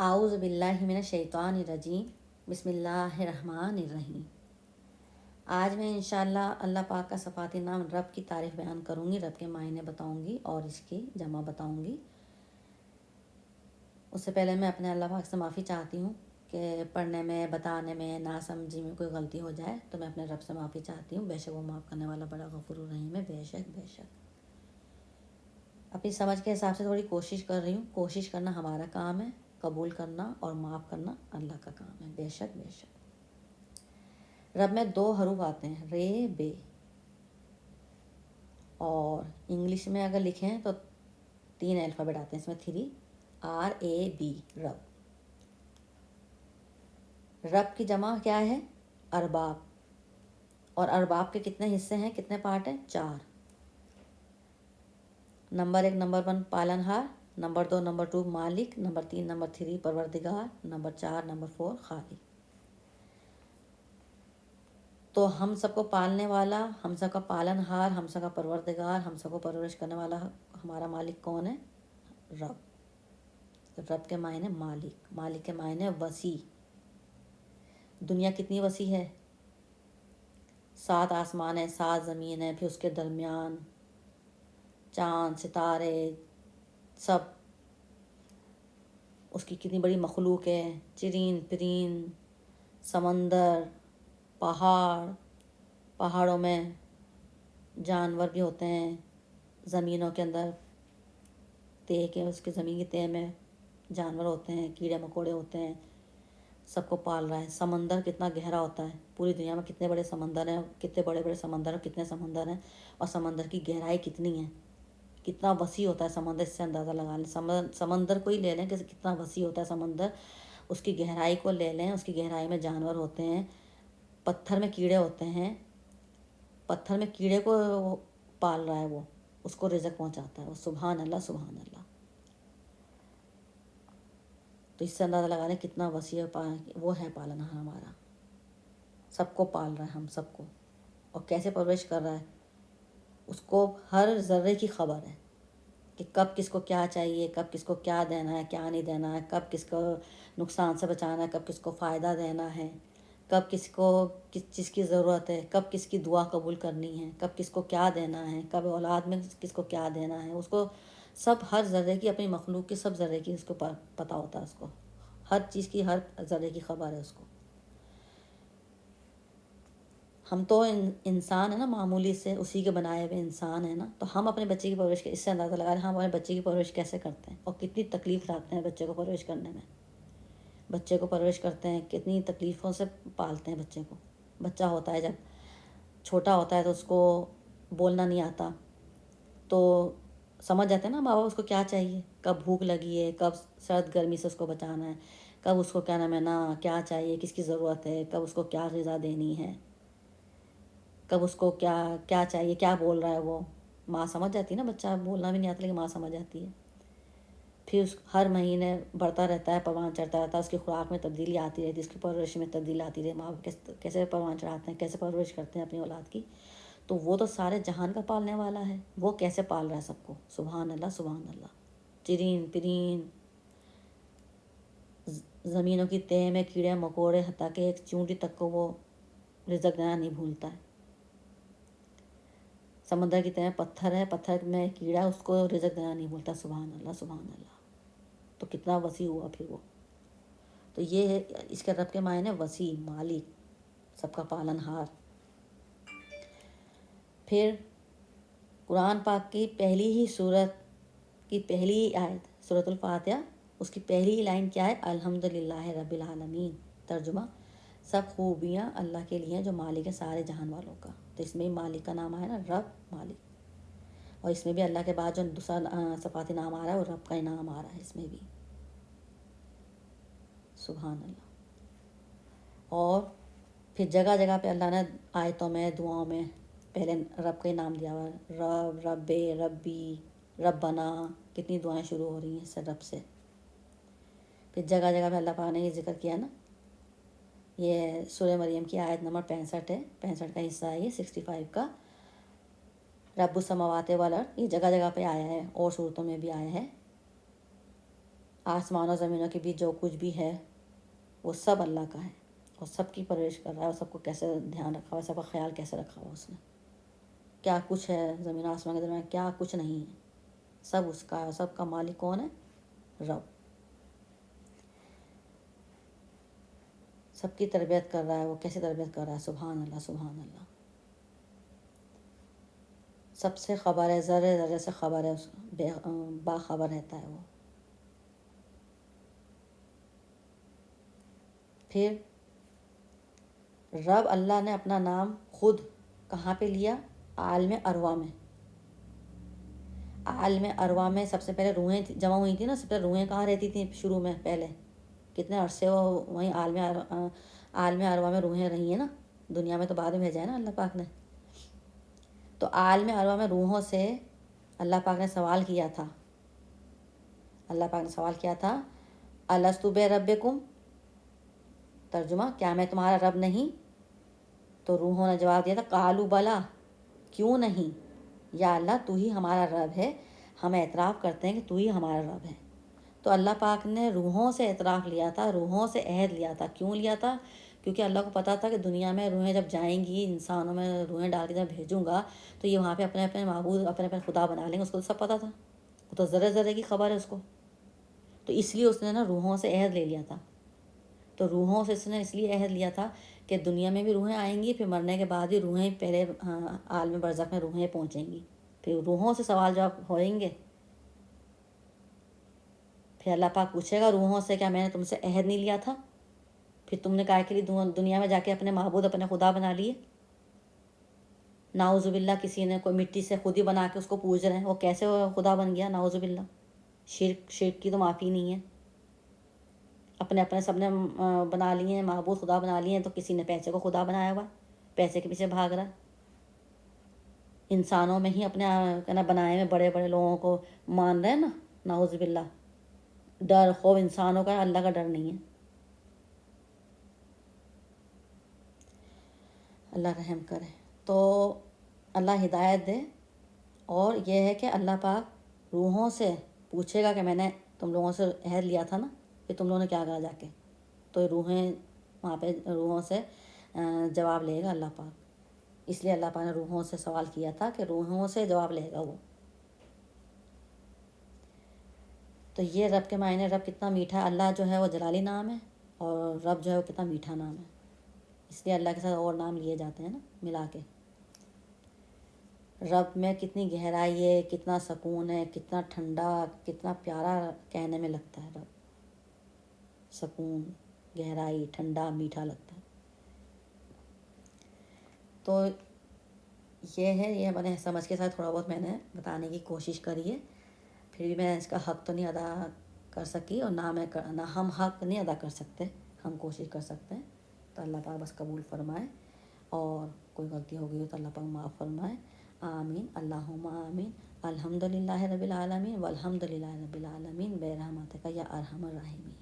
اعوذ باللہ من الشیطان الرجیم، بسم اللہ الرحمن الرحیم۔ آج میں انشاءاللہ اللہ پاک کا صفاتی نام رب کی تعریف بیان کروں گی، رب کے معنی بتاؤں گی اور اس کی جمع بتاؤں گی۔ اس سے پہلے میں اپنے اللہ پاک سے معافی چاہتی ہوں کہ پڑھنے میں، بتانے میں، نا سمجھی میں کوئی غلطی ہو جائے تو میں اپنے رب سے معافی چاہتی ہوں۔ بے شک وہ معاف کرنے والا بڑا غفور الرحیم ہے، بے شک بے شک۔ اپنی سمجھ کے حساب سے تھوڑی کوشش کر رہی ہوں۔ کوشش کرنا ہمارا کام ہے، قبول کرنا اور معاف کرنا اللہ کا کام ہے، بے شک بے شک۔ رب میں 2 حروف آتے ہیں، رے بے، اور انگلش میں اگر لکھیں تو 3 الفابیٹ آتے ہیں، اس میں 3 RAB، رب۔ رب کی جمع کیا ہے؟ ارباب۔ اور ارباب کے کتنے حصے ہیں، کتنے پارٹ ہیں؟ 4۔ نمبر 1 نمبر 1 پالن ہار، نمبر 2 نمبر 2 مالک، نمبر 3 نمبر 3 پروردگار، نمبر 4 نمبر 4 خالق۔ تو ہم سب کو پالنے والا، ہم سب کا پالن ہار، ہم سب کا پروردگار، ہم سب کو پرورش کرنے والا ہمارا مالک کون ہے؟ رب۔ رب کے معنی مالک، مالک کے معنی وسیع۔ دنیا کتنی وسیع ہے؟ 7 آسمان ہے، 7 زمین ہے، پھر اس کے درمیان چاند، ستارے، سب، اس کی کتنی بڑی مخلوق ہے، چرین پرین، سمندر، پہاڑ، پہاڑوں میں جانور بھی ہوتے ہیں، زمینوں کے اندر تہہ کے، اس کے زمین کی تہہ میں جانور ہوتے ہیں، کیڑے مکوڑے ہوتے ہیں، سب کو پال رہا ہے۔ سمندر کتنا گہرا ہوتا ہے، پوری دنیا میں کتنے بڑے سمندر ہیں، کتنے بڑے بڑے سمندر ہیں، کتنے سمندر ہیں، اور سمندر کی گہرائی کتنی ہے، کتنا وسیع ہوتا ہے سمندر، اس سے اندازہ لگا لیں۔ سمندر کو ہی لے لیں کہ کتنا وسیع ہوتا ہے سمندر، اس کی گہرائی کو لے لیں، اس کی گہرائی میں جانور ہوتے ہیں، پتھر میں کیڑے ہوتے ہیں، پتھر میں کیڑے کو پال رہا ہے، وہ اس کو رزق پہنچاتا ہے، وہ سبحان اللہ سبحان اللہ۔ تو اس سے اندازہ لگا لیں کتنا وسیع وہ ہے پالنہار ہمارا، سب کو پال رہا ہے، ہم سب کو، اور کیسے پرورش کر رہا ہے، اس کو ہر ذرے کی خبر ہے کہ کب کس کو کیا چاہیے، کب کس کو کیا دینا ہے، کیا نہیں دینا ہے، کب کس کو نقصان سے بچانا ہے، کب کس کو فائدہ دینا ہے، کب کس کو کس چیز کی ضرورت ہے، کب کس کی دعا قبول کرنی ہے، کب کس کو کیا دینا ہے، کب اولاد میں کس کو کیا دینا ہے، اس کو سب، ہر ذرے کی، اپنی مخلوق کی سب ذرے کی اس کو پتہ ہوتا ہے، اس کو ہر چیز کی، ہر ذرے کی خبر ہے اس کو۔ ہم تو انسان ہیں نا، معمولی سے اسی کے بنائے ہوئے انسان ہیں نا، تو ہم اپنے بچے کی پرورش اس سے اندازہ لگا رہے ہیں ہم اپنے بچے کی پرورش کیسے کرتے ہیں، اور کتنی تکلیف لاتے ہیں بچے کو پرورش کرنے میں۔ بچے کو پرورش کرتے ہیں، کتنی تکلیفوں سے پالتے ہیں بچے کو۔ بچہ ہوتا ہے، جب چھوٹا ہوتا ہے تو اس کو بولنا نہیں آتا، تو سمجھ جاتے ہیں نا ماں باپ اس کو کیا چاہیے، کب بھوک لگی ہے، کب سرد گرمی سے اس کو بچانا ہے، کب اس کو کیا نام ہے نا کیا چاہیے، کس کی ضرورت ہے، کب اس کو کیا غذا دینی ہے، کب اس کو کیا کیا چاہیے، کیا بول رہا ہے وہ، ماں سمجھ جاتی ہے نا، بچہ بولنا بھی نہیں آتا لیکن ماں سمجھ جاتی ہے۔ پھر اس ہر مہینے بڑھتا رہتا ہے، پروان چڑھتا رہتا ہے، اس کی خوراک میں تبدیلی آتی رہتی ہے، اس کی پرورش میں تبدیلی آتی رہتی ہے، ماں باپ کیسے پروان چڑھاتے ہیں، کیسے پرورش کرتے ہیں اپنی اولاد کی، تو وہ تو سارے جہان کا پالنے والا ہے، وہ کیسے پال رہا ہے سب کو، سبحان اللہ سبحان اللہ۔ چرین پرین، زمینوں کی تہ میں کیڑے مکوڑے، حتیٰ کہ ایک چونٹی تک کو وہ رزق دینا نہیں بھولتا ہے۔ سمندر کی تہ پتھر ہے، پتھر میں کیڑا، اس کو رزق دینا نہیں بھولتا، سبحان اللہ سبحان اللہ۔ تو کتنا وسیع ہوا پھر وہ۔ تو یہ ہے اس کے رب کے معنی وسیع، مالک، سب کا پالن ہار۔ پھر قرآن پاک کی پہلی ہی سورت کی پہلی ہی آیت، سورۃ الفاتحہ، اس کی پہلی ہی لائن کیا ہے؟ الحمدللہ رب العالمین۔ ترجمہ: سب خوبیاں اللہ کے لیے ہیں جو مالک ہے سارے جہان والوں کا۔ تو اس میں مالک کا نام آیا نا، رب، مالک، اور اس میں بھی اللہ کے بعد جو دوسرا صفاتی نام آ رہا ہے وہ رب کا ہی نام آ رہا ہے اس میں بھی، سبحان اللہ۔ اور پھر جگہ جگہ پہ اللہ نے آیتوں میں، دعاؤں میں پہلے رب کا ہی نام دیا ہوا ہے، رب، رب، ربی، ربنا، کتنی دعائیں شروع ہو رہی ہیں اس سے، رب سے۔ پھر جگہ جگہ پہ اللہ پاک نے یہ ذکر کیا نا، یہ سورہ مریم کی آیت نمبر 65 ہے، 65 کا حصہ ہے یہ، 65 کا، رب السماوات والارض، یہ جگہ جگہ پہ آیا ہے، اور صورتوں میں بھی آیا ہے۔ آسمان و زمینوں کے بیچ جو کچھ بھی ہے وہ سب اللہ کا ہے، اور سب کی پرورش کر رہا ہے، اور سب کو کیسے دھیان رکھا ہوا ہے، سب کا خیال کیسے رکھا ہوا اس نے، کیا کچھ ہے زمین و آسمان کے درمیان، کیا کچھ نہیں ہے، سب اس کا ہے، اور سب کا مالک کون ہے؟ رب۔ سب کی تربیت کر رہا ہے، وہ کیسے تربیت کر رہا ہے، سبحان اللہ سبحان اللہ۔ سب سے خبر ہے، ذرے ذرے سے خبر ہے، اس باخبر رہتا ہے وہ۔ پھر رب اللہ نے اپنا نام خود کہاں پہ لیا؟ عالم ارواح میں۔ عالم ارواح میں سب سے پہلے روحیں جمع ہوئی تھیں نا، سب سے پہلے روحیں کہاں رہتی تھیں شروع میں؟ پہلے کتنے عرصے وہ وہیں عالم ارواح میں روحیں رہی ہیں نا، دنیا میں تو بعد میں بھیجا ہے نا اللہ پاک نے۔ تو عالم ارواح میں روحوں سے اللہ پاک نے سوال کیا تھا، اللہ پاک نے سوال کیا تھا الستو بربکم، ترجمہ کیا میں تمہارا رب نہیں؟ تو روحوں نے جواب دیا تھا قالوا بلا، کیوں نہیں، یا اللہ تو ہی ہمارا رب ہے، ہم اعتراف کرتے ہیں کہ تو ہی ہمارا رب ہے۔ تو اللہ پاک نے روحوں سے اعتراف لیا تھا، روحوں سے عہد لیا تھا۔ کیوں لیا تھا؟ کیونکہ اللہ کو پتہ تھا کہ دنیا میں روحیں جب جائیں گی، انسانوں میں روحیں ڈال کے جب بھیجوں گا تو یہ وہاں پہ اپنے اپنے معبود، اپنے اپنے خدا بنا لیں گے، اس کو تو سب پتہ تھا، وہ تو ذرے ذرے کی خبر ہے اس کو۔ تو اس لیے اس نے نا روحوں سے عہد لے لیا تھا۔ تو روحوں سے اس نے اس لیے عہد لیا تھا کہ دنیا میں بھی روحیں آئیں گی، پھر مرنے کے بعد بھی روحیں پہلے عالم برزخ میں روحیں پہنچیں گی، پھر روحوں سے سوال جواب ہوئیں گے۔ پھر اللہ پاک پوچھے گا روحوں سے کیا میں نے تم سے عہد نہیں لیا تھا؟ پھر تم نے کہا کہ لیے دنیا میں جا کے اپنے معبود، اپنے خدا بنا لیے۔ نعوذ باللہ کسی نے کوئی مٹی سے خود ہی بنا کے اس کو پوج رہے ہیں، وہ کیسے خدا بن گیا؟ نعوذ باللہ، شرک کی تو معافی نہیں ہے۔ اپنے اپنے سب نے بنا لیے ہیں معبود، خدا بنا لیے ہیں، تو کسی نے پیسے کو خدا بنایا ہوا، پیسے کے پیچھے بھاگ رہا ہے۔ انسانوں میں ہی اپنے کہنا بنائے ہوئے بڑے بڑے لوگوں کو مان رہے ہیں نا، نعوذ باللہ۔ ڈر خوف انسانوں کا، اللہ کا ڈر نہیں ہے۔ اللہ رحم کرے۔ تو اللہ ہدایت دے۔ اور یہ ہے کہ اللہ پاک روحوں سے پوچھے گا کہ میں نے تم لوگوں سے عہد لیا تھا نا، کہ تم لوگوں نے کیا کہا جا کے، تو روحیں وہاں پہ روحوں سے جواب لے گا اللہ پاک۔ اس لیے اللہ پاک نے روحوں سے سوال کیا تھا کہ روحوں سے جواب لے گا وہ۔ تو یہ رب کے معنی، رب کتنا میٹھا ہے۔ اللہ جو ہے وہ جلالی نام ہے، اور رب جو ہے وہ کتنا میٹھا نام ہے، اس لیے اللہ کے ساتھ اور نام لیے جاتے ہیں نا ملا کے۔ رب میں کتنی گہرائی ہے، کتنا سکون ہے، کتنا ٹھنڈا، کتنا پیارا کہنے میں لگتا ہے رب، سکون، گہرائی، ٹھنڈا، میٹھا لگتا ہے۔ تو یہ ہے، یہ میں نے سمجھ کے ساتھ تھوڑا بہت میں نے بتانے کی کوشش کری ہے، پھر بھی میں اس کا حق تو نہیں ادا کر سکی، اور نہ ہم حق نہیں ادا کر سکتے، ہم کوشش کر سکتے ہیں۔ تو اللہ پاک بس قبول فرمائے، اور کوئی غلطی ہو گئی ہو تو اللہ پاک معاف فرمائے۔ آمین، اللہم آمین۔ الحمد للہ رب العالمین، والحمد للہ رب العالمین، برحمتک یا ارحم الراحمین۔